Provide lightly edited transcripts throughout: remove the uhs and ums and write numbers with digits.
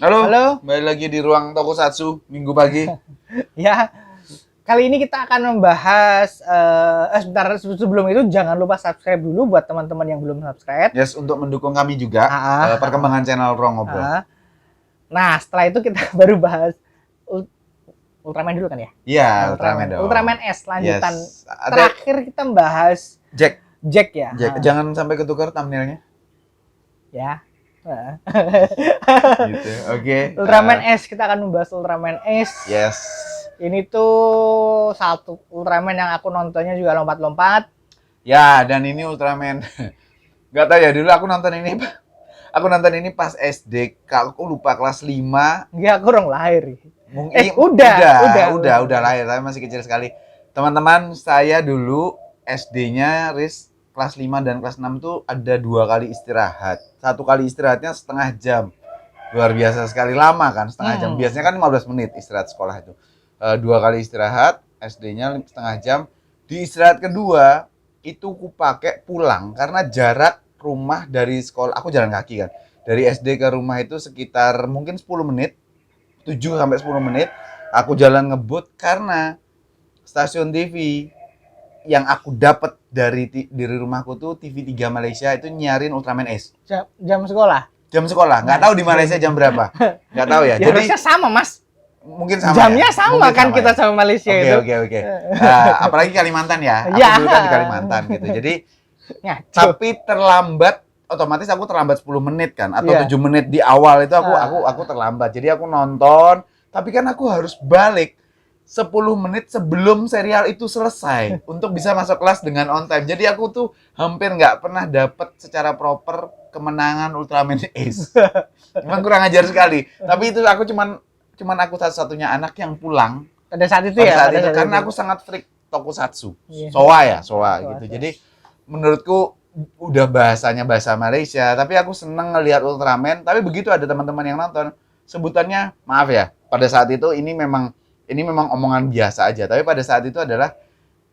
Halo, Halo, kembali lagi di ruang Tokusatsu Minggu pagi. ya. Kali ini kita akan membahas, sebentar sebelum itu jangan lupa subscribe dulu buat teman-teman yang belum subscribe. Yes, untuk mendukung kami juga perkembangan channel Ruang Ngobrol. Nah, setelah itu kita baru bahas Ultraman dulu kan ya? Iya, Ultraman dong. Ultraman S lanjutan. Yes. Terakhir kita bahas Jack ya. Jack. Jangan sampai ketukar thumbnailnya. Ya. Gitu. Oke. Ultraman S, kita akan membahas Ultraman S. Yes. Ini tuh satu Ultraman yang aku nontonnya juga lompat-lompat. Ya, dan ini Ultraman. Gak tau ya, dulu aku nonton ini. Aku nonton ini pas SD. Aku lupa kelas 5. Enggak, aku orang lahir. Mungkin udah lahir, tapi masih kecil sekali. Teman-teman, saya dulu SD-nya kelas 5 dan kelas 6 tuh ada 2 kali istirahat. Satu kali istirahatnya setengah jam. Luar biasa sekali, lama kan, setengah jam. Biasanya kan 15 menit istirahat sekolah itu. 2 kali istirahat, SD-nya setengah jam. Di istirahat kedua, itu ku pakai pulang karena jarak rumah dari sekolah, aku jalan kaki kan. Dari SD ke rumah itu sekitar mungkin 10 menit. 7 sampai 10 menit aku jalan ngebut karena stasiun TV yang aku dapat dari rumahku tuh TV3 Malaysia itu nyiarin Ultraman S. Jam sekolah? Jam sekolah. Nggak tahu di Malaysia jam berapa. Nggak tahu ya. Ya jadi harusnya sama, Mas. Mungkin sama. Jamnya ya? Sama mungkin kan sama kita ya? Sama Malaysia itu. Oke. Apalagi Kalimantan ya. Aku dulu kan di Kalimantan gitu. Jadi tapi terlambat, otomatis aku terlambat 10 menit kan atau 7 menit di awal itu aku terlambat. Jadi aku nonton, tapi kan aku harus balik 10 menit sebelum serial itu selesai untuk bisa masuk kelas dengan on time. Jadi aku tuh hampir nggak pernah dapet secara proper kemenangan Ultraman Ace. Memang kurang ajar sekali. Tapi itu aku cuman aku satu-satunya anak yang pulang pada saat itu karena aku sangat freak Tokusatsu. Soa gitu. Jadi menurutku udah bahasanya bahasa Malaysia, tapi aku seneng ngelihat Ultraman. Tapi begitu ada teman-teman yang nonton, sebutannya maaf ya, pada saat itu ini memang omongan biasa aja. Tapi pada saat itu adalah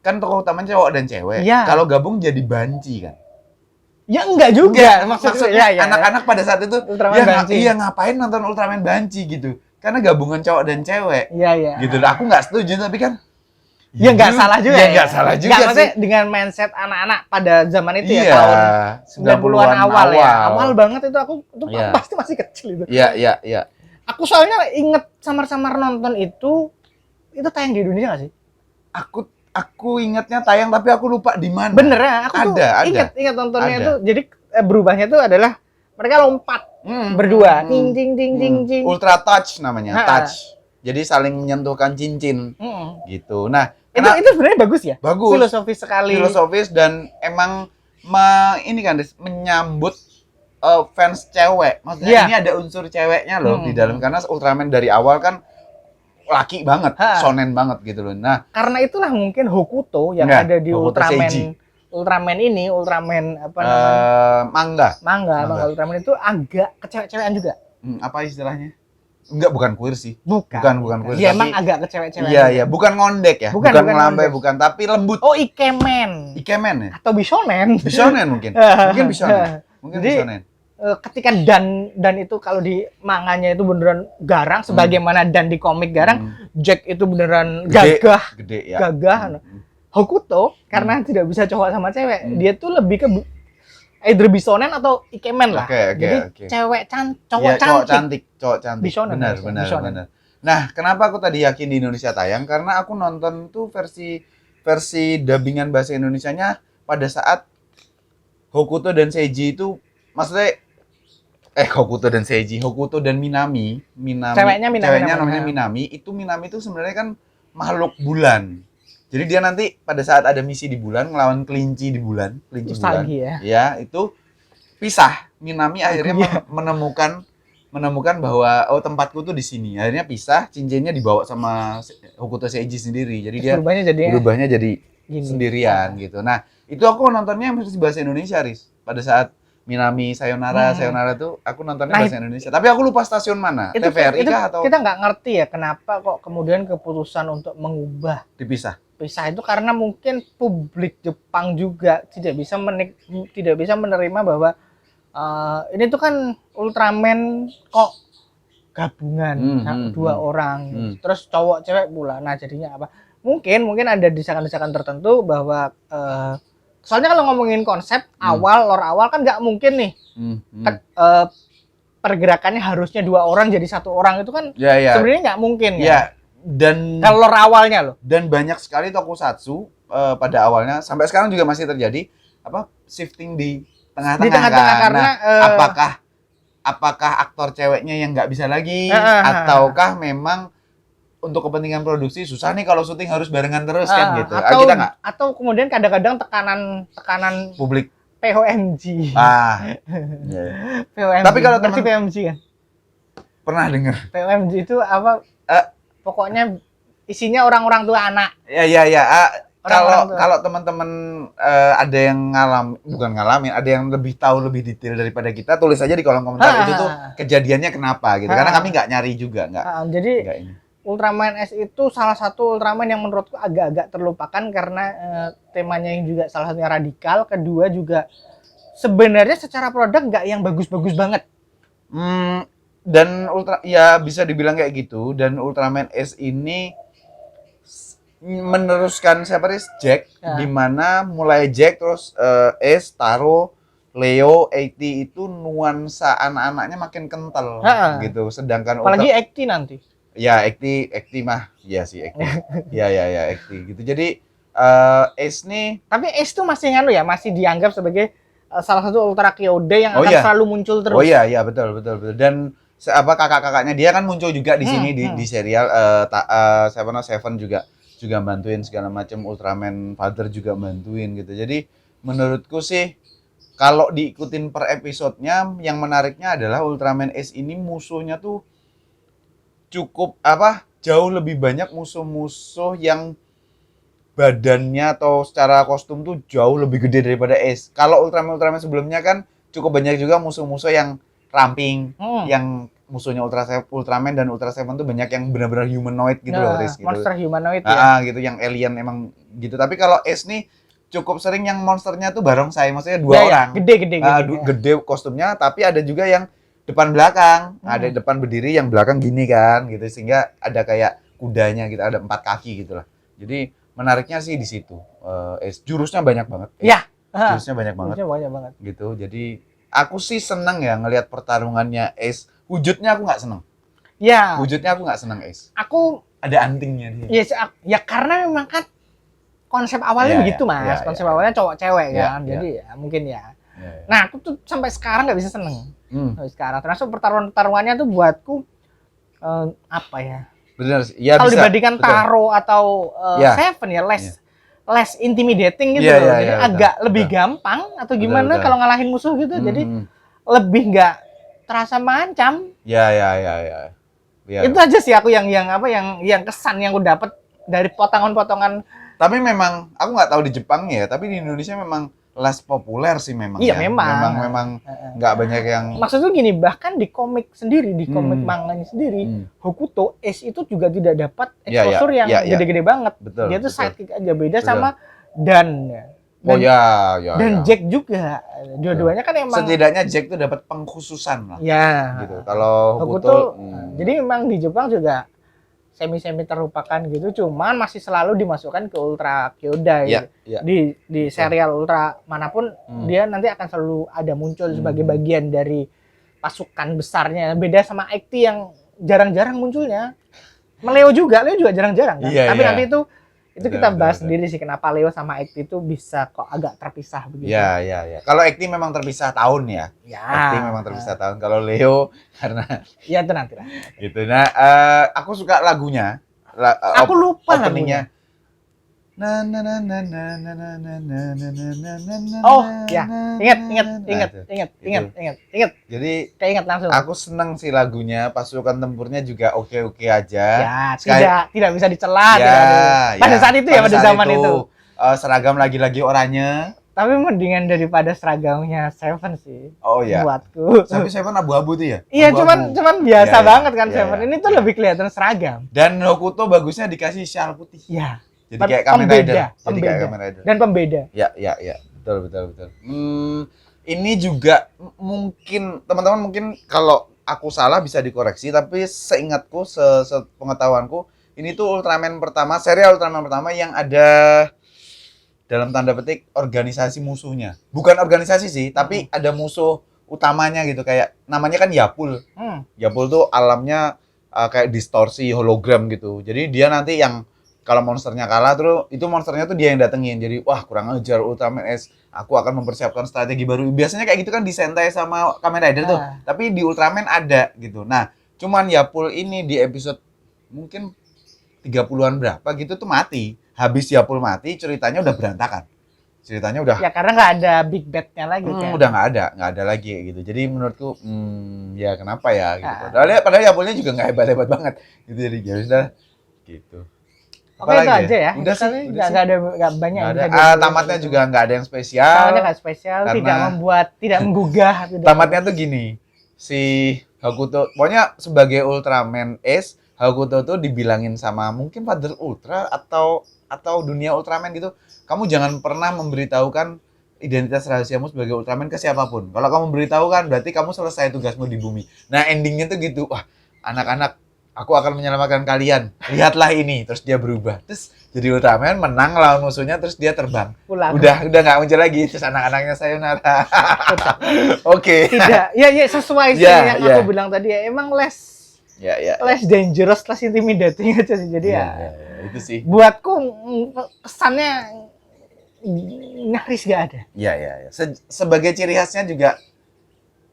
kan tokoh utamanya cowok dan cewek. Ya. Kalau gabung jadi banci kan? Ya enggak juga. Maksudnya anak-anak pada saat itu iya ngapain nonton Ultraman banci gitu? Karena gabungan cowok dan cewek. Iya. Gitu. Aku nggak setuju, tapi kan ya nggak salah juga ya. Nggak salah juga maksudnya dengan mindset anak-anak pada zaman itu ya, tahun 90-an awal ya. Awal banget itu aku pasti masih kecil itu. Iya. Aku soalnya inget samar-samar nonton itu tayang di Indonesia nggak sih? Aku ingatnya tayang tapi aku lupa di mana. Bener ya, aku ingat nontonnya itu. Jadi berubahnya itu adalah mereka lompat berdua, ting. Ultra touch namanya, touch. Jadi saling menyentuhkan cincin, gitu. Nah, itu sebenarnya bagus ya. Bagus. Filosofis sekali. Filosofis dan emang ini kan menyambut fans cewek. Maksudnya ini ada unsur ceweknya loh di dalam, karena Ultraman dari awal kan laki banget, shonen banget gitu loh. Nah, karena itulah mungkin Hokuto yang ada di Ultraman ini, Ultraman apa namanya? Manga Ultraman itu agak kecewek-cewekan juga. Apa istilahnya? Enggak, bukan queer sih. Bukan queer. Iya, emang agak kecewek-cewekan. Iya, bukan ngondek ya. Bukan melambai, bukan, tapi lembut. Oh, ikemen ya? Atau bisonen mungkin. Mungkin bisonen. Ketika dan itu kalau di manganya itu beneran garang, sebagaimana dan di komik garang, Jack itu beneran gagah. Hokuto karena tidak bisa cowok sama cewek, dia tuh lebih ke either bisonen atau ikemen lah. Jadi cowok cantik. Bisonen. Benar. Nah, kenapa aku tadi yakin di Indonesia tayang? Karena aku nonton tuh versi dubbingan bahasa Indonesianya pada saat Hokuto dan Seiji itu, maksudnya Hokuto dan Minami. Ceweknya namanya Minami. Minami itu sebenarnya kan makhluk bulan. Jadi dia nanti pada saat ada misi di bulan ngelawan kelinci bulan. Ya, itu pisah. Minami akhirnya menemukan bahwa tempatku tuh di sini. Akhirnya pisah, cincinnya dibawa sama Hokuto Seiji sendiri. Jadi dia berubahnya jadi sendirian gitu. Nah, itu aku nontonnya versi bahasa Indonesia, Riz. Pada saat Minami Sayonara tuh aku nontonnya bahasa Indonesia. Tapi aku lupa stasiun mana. TVRI kah atau kita nggak ngerti ya kenapa kok kemudian keputusan untuk mengubah dipisah itu karena mungkin publik Jepang juga tidak bisa menerima bahwa ini tuh kan Ultraman kok gabungan dua orang terus cowok cewek pula. Nah jadinya apa, mungkin ada desakan-desakan tertentu bahwa soalnya kalau ngomongin konsep lore awal kan nggak mungkin nih pergerakannya harusnya dua orang jadi satu orang, itu kan sebenarnya nggak mungkin ya. Dan kalau lore awalnya loh, dan banyak sekali tokusatsu pada awalnya sampai sekarang juga masih terjadi shifting di tengah-tengah kan. Karena apakah aktor ceweknya yang nggak bisa lagi ataukah memang untuk kepentingan produksi susah nih kalau syuting harus barengan terus kan gitu. Kita nggak, atau kemudian kadang-kadang tekanan publik POMG. POMG. Tapi kalau teman POMG kan pernah dengar POMG itu apa? Pokoknya isinya orang-orang tua anak. Kalau teman-teman ada yang ngalamin, ada yang lebih tahu lebih detail daripada kita, tulis aja di kolom komentar itu tuh kejadiannya kenapa gitu. Karena kami nggak nyari juga, jadi Ultraman S itu salah satu Ultraman yang menurutku agak-agak terlupakan karena temanya yang juga salah satunya radikal, kedua juga sebenarnya secara produk nggak yang bagus-bagus banget. Dan bisa dibilang kayak gitu. Dan Ultraman S ini meneruskan Jack, di mana mulai Jack terus Ace, Taro, Leo, 80 itu nuansa anak-anaknya makin kental gitu. Sedangkan apalagi 80 nanti. Ya, 80 mah iya sih 80. Ya 80 gitu. Jadi Ace nih, tapi Ace tuh masih masih dianggap sebagai salah satu Ultra Kyode yang akan selalu muncul terus. Betul. Dan kakak-kakaknya dia kan muncul juga di sini di serial Seven juga bantuin segala macam, Ultraman Father juga bantuin gitu. Jadi menurutku sih kalau diikutin per episodenya, yang menariknya adalah Ultraman S ini musuhnya tuh cukup jauh lebih banyak musuh-musuh yang badannya atau secara kostum tuh jauh lebih gede daripada S. Kalau Ultraman sebelumnya kan cukup banyak juga musuh-musuh yang ramping, yang musuhnya Ultraman dan Ultra Seven tuh banyak yang benar-benar humanoid gitu loh, Riz, gitu. Monster humanoid gitu, yang alien emang gitu. Tapi kalau S nih cukup sering yang monsternya tuh barongsai, maksudnya dua orang. Gede kostumnya, tapi ada juga yang depan belakang. Ada depan berdiri, yang belakang gini kan gitu, sehingga ada kayak kudanya gitu, ada 4 kaki gitu lah. Jadi menariknya sih di situ. Jurusnya banyak banget. Jurusnya banyak banget. Gitu. Jadi aku sih seneng ya ngelihat pertarungannya Ace. Wujudnya aku nggak seneng. Wujudnya aku nggak seneng Ace. Aku ada antingnya dia. Ya karena memang kan konsep awalnya begitu Mas. Konsep awalnya cowok cewek kan. Jadi mungkin ya. Nah aku tuh sampai sekarang nggak bisa seneng. Sampai sekarang. Termasuk pertarungannya tuh buatku Benar sih. Kalau dibandingkan Taro atau Seven less intimidating gitu loh. Jadi agak lebih gampang atau gimana kalau ngalahin musuh gitu. Jadi lebih nggak terasa mengancam. Itu aja sih aku yang kesan yang aku dapat dari potongan-potongan. Tapi memang aku nggak tahu di Jepang ya, tapi di Indonesia memang less populer sih memang. Memang nggak banyak yang. Maksudnya gini, bahkan di komik sendiri, di komik manganya sendiri, Hokuto Ace itu juga tidak dapat exposure yang gede-gede banget. Betul, dia tuh sidekick aja, beda sama Dan. Dan Jack juga. Dua-duanya kan emang setidaknya Jack tuh dapat pengkhususan lah. Gitu. Kalau Hokuto jadi memang di Jepang juga semi-semi terlupakan gitu, cuman masih selalu dimasukkan ke Ultra Kyodai. Di serial Ultra manapun dia nanti akan selalu ada muncul sebagai bagian dari pasukan besarnya. Beda sama Act yang jarang-jarang munculnya. Leo juga jarang-jarang kan. Tapi nanti itu kita bahas sendiri sih kenapa Leo sama Act itu bisa kok agak terpisah begitu. Kalau Act memang terpisah tahun ya. Act memang terpisah tahun. Kalau Leo karena itu nanti lah. Gitu. Nah, aku suka lagunya. Aku lupa openingnya. Ingat. Jadi keinget langsung. Aku seneng sih lagunya, pasukan tempurnya juga oke-oke aja. Tidak bisa dicela. Pada saat itu pada zaman itu. Seragam lagi-lagi oranye. Tapi mendingan daripada seragamnya Seven sih. Buatku. Tapi Seven abu-abu tuh ya? Iya, cuman biasa banget kan Seven. Ini tuh lebih kelihatan seragam. Dan Hokuto bagusnya dikasih shawl putih. Jadi kayak Kamen Rider. Dan pembeda. Ya. Betul. Ini juga mungkin teman-teman kalau aku salah bisa dikoreksi, tapi seingatku, sepengetahuanku, ini tuh Ultraman pertama, serial Ultraman pertama yang ada dalam tanda petik organisasi musuhnya. Bukan organisasi sih, tapi ada musuh utamanya gitu, kayak namanya kan Yapul. Yapul tuh alamnya kayak distorsi hologram gitu. Jadi dia nanti yang kalau monsternya kalah terus itu monsternya tuh dia yang datengin. Jadi wah kurang ajar Ultraman S. Aku akan mempersiapkan strategi baru. Biasanya kayak gitu kan di Sentai sama Kamen Rider tuh. Tapi di Ultraman ada gitu. Nah, cuman Yapul ini di episode mungkin 30-an berapa gitu tuh mati. Habis Yapul mati, ceritanya udah berantakan. Ceritanya udah ya karena nggak ada big bad-nya lagi kan. udah nggak ada lagi gitu. Jadi menurutku ya kenapa ya gitu. Padahal Yapulnya juga nggak hebat-hebat banget gitu. Jadi ya sudah gitu. Oke, itu aja ya. Udah sih. Nggak ada nggak banyak yang bisa tamatnya juga nggak ada yang spesial. Tamatnya nggak spesial, tidak menggugah. Tamatnya tuh gini, si Hakuto, pokoknya sebagai Ultraman Ace, Hakuto tuh dibilangin sama mungkin Father Ultra atau dunia Ultraman gitu, kamu jangan pernah memberitahukan identitas rahasiamu sebagai Ultraman ke siapapun. Kalau kamu beritahukan, berarti kamu selesai tugasmu di bumi. Nah endingnya tuh gitu, wah anak-anak, aku akan menyelamatkan kalian. Lihatlah ini, terus dia berubah. Terus jadi Ultraman menang lawan musuhnya, terus dia terbang. Pulang. Udah nggak muncul lagi. Terus anak-anaknya sayonara. Oke. Tidak, ya sesuai sih yang aku bilang tadi ya. Emang less dangerous, less intimidating aja sih. Jadi itu sih. Buatku kesannya nyaris gak ada. Iya. Sebagai ciri khasnya juga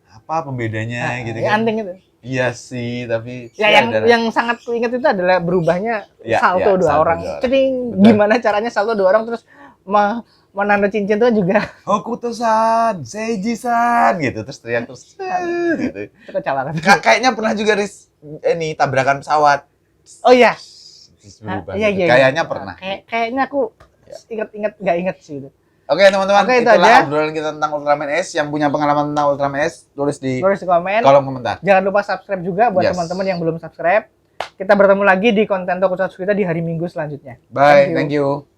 apa pembedanya gitu kan. Anting itu. Iya sih, tapi yang sangat kuingat itu adalah berubahnya salto dua orang. Jadi gimana caranya salto dua orang terus menanda cincin itu juga Hokuto-san, Seiji-san gitu terus teriak terus gitu. Itu kacau banget. Kayaknya pernah juga ini tabrakan pesawat. Oh iya. Berubah. Gitu. Kayaknya pernah. Kayaknya aku nggak inget sih itu. Oke teman-teman, itulah obrolan kita tentang Ultraman S. Yang punya pengalaman tentang Ultraman S, tulis di kolom komentar. Jangan lupa subscribe juga buat teman-teman yang belum subscribe. Kita bertemu lagi di konten Tokusatsu kita di hari Minggu selanjutnya. Bye, thank you.